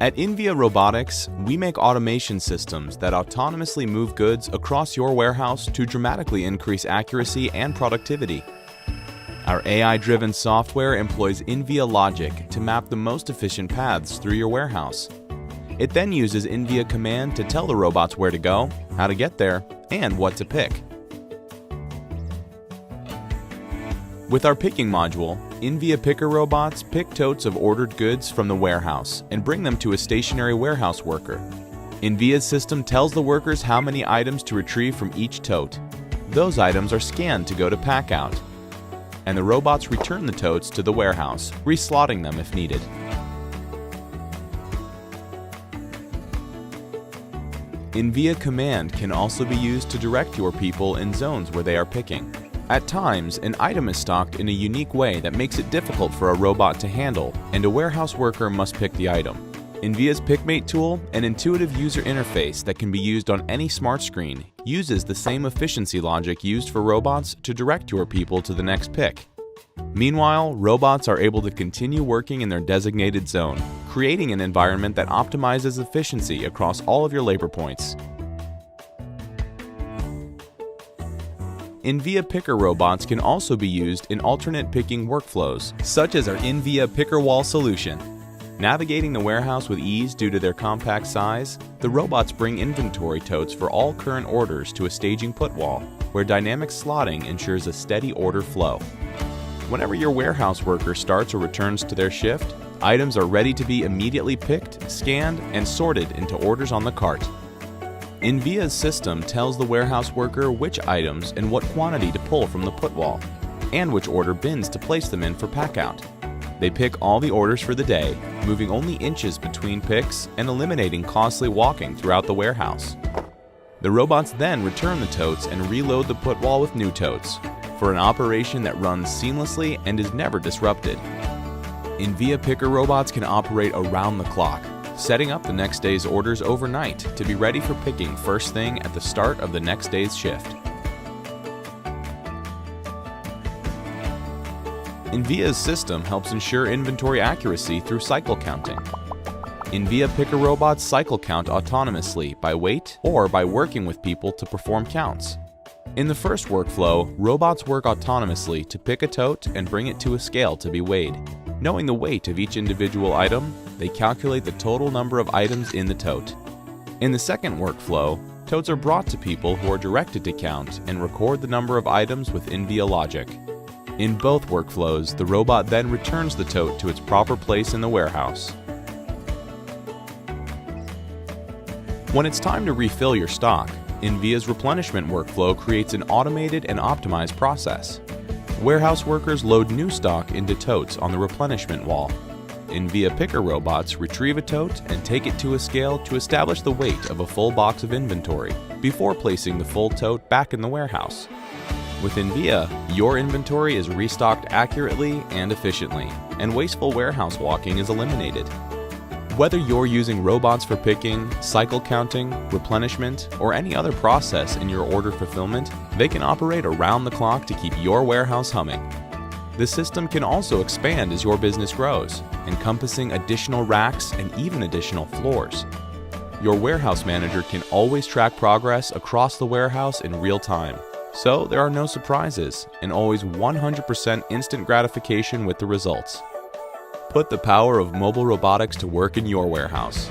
At inVia Robotics, we make automation systems that autonomously move goods across your warehouse to dramatically increase accuracy and productivity. Our AI-driven software employs inVia logic to map the most efficient paths through your warehouse. It then uses inVia command to tell the robots where to go, how to get there, and what to pick. With our picking module, inVia picker robots pick totes of ordered goods from the warehouse and bring them to a stationary warehouse worker. inVia's system tells the workers how many items to retrieve from each tote. Those items are scanned to go to packout, and the robots return the totes to the warehouse, reslotting them if needed. inVia command can also be used to direct your people in zones where they are picking. At times, an item is stocked in a unique way that makes it difficult for a robot to handle, and a warehouse worker must pick the item. inVia's PickMate tool, an intuitive user interface that can be used on any smart screen, uses the same efficiency logic used for robots to direct your people to the next pick. Meanwhile, robots are able to continue working in their designated zone, creating an environment that optimizes efficiency across all of your labor points. inVia picker robots can also be used in alternate picking workflows, such as our inVia picker wall solution. Navigating the warehouse with ease due to their compact size, the robots bring inventory totes for all current orders to a staging put wall, where dynamic slotting ensures a steady order flow. Whenever your warehouse worker starts or returns to their shift, items are ready to be immediately picked, scanned, and sorted into orders on the cart. inVia's system tells the warehouse worker which items and what quantity to pull from the put wall, and which order bins to place them in for packout. They pick all the orders for the day, moving only inches between picks and eliminating costly walking throughout the warehouse. The robots then return the totes and reload the put wall with new totes, for an operation that runs seamlessly and is never disrupted. inVia picker robots can operate around the clock, setting up the next day's orders overnight to be ready for picking first thing at the start of the next day's shift. inVia's system helps ensure inventory accuracy through cycle counting. inVia picker robots cycle count autonomously by weight or by working with people to perform counts. In the first workflow, robots work autonomously to pick a tote and bring it to a scale to be weighed. Knowing the weight of each individual item, they calculate the total number of items in the tote. In the second workflow, totes are brought to people who are directed to count and record the number of items with inVia logic. In both workflows, the robot then returns the tote to its proper place in the warehouse. When it's time to refill your stock, inVia's replenishment workflow creates an automated and optimized process. Warehouse workers load new stock into totes on the replenishment wall. inVia picker robots retrieve a tote and take it to a scale to establish the weight of a full box of inventory before placing the full tote back in the warehouse. With inVia, your inventory is restocked accurately and efficiently, and wasteful warehouse walking is eliminated. Whether you're using robots for picking, cycle counting, replenishment, or any other process in your order fulfillment, they can operate around the clock to keep your warehouse humming. The system can also expand as your business grows, encompassing additional racks and even additional floors. Your warehouse manager can always track progress across the warehouse in real time, so there are no surprises and always 100% instant gratification with the results. Put the power of mobile robotics to work in your warehouse.